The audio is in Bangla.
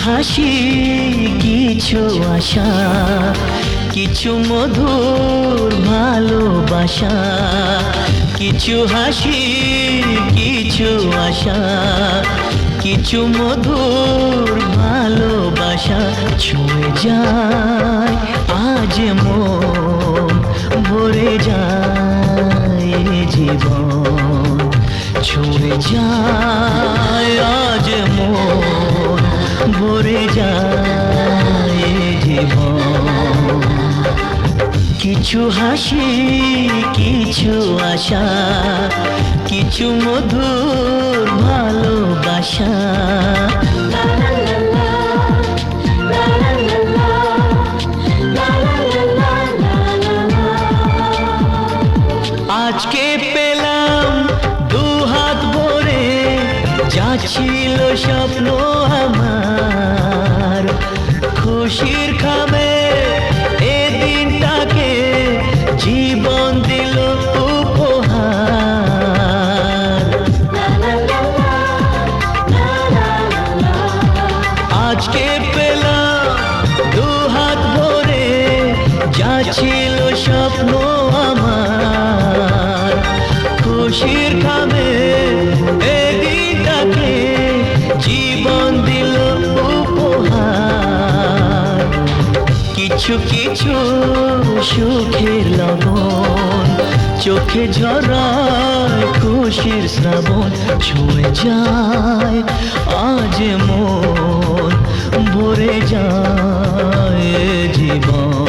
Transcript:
হাসি, কিছু আশা, কিছু মধুর ভালোবাসা। কিছু হাসি, কিছু আশা, কিছু মধুর ভালোবাসা। ছুঁয়ে যায় আজ মন, ভরে যায় জীবন। ছুঁয়ে যায় আজ মন, ভরে যায় জীবন। কিছু হাসি, কিছু আশা, কিছু মধুর ভালোবাসা। আজকে পেলাম দু হাত ভরে, যা ছিল স্বপ্ন আমার। খুশির খামে এ দিনটাকে জীবন দিল উপহার। আজকে পেলাম দু হাত ভরে, যা ছিল স্বপ্ন আমার। খুশির খামে এ দিনটাকে জীবন দিল উপহার। কিছু কিছু সুখের লবণ, চোখে ঝরায় খুশির শ্রাবণ। ছুঁয়ে যায় আজ মন, ভরে যায় জীবন।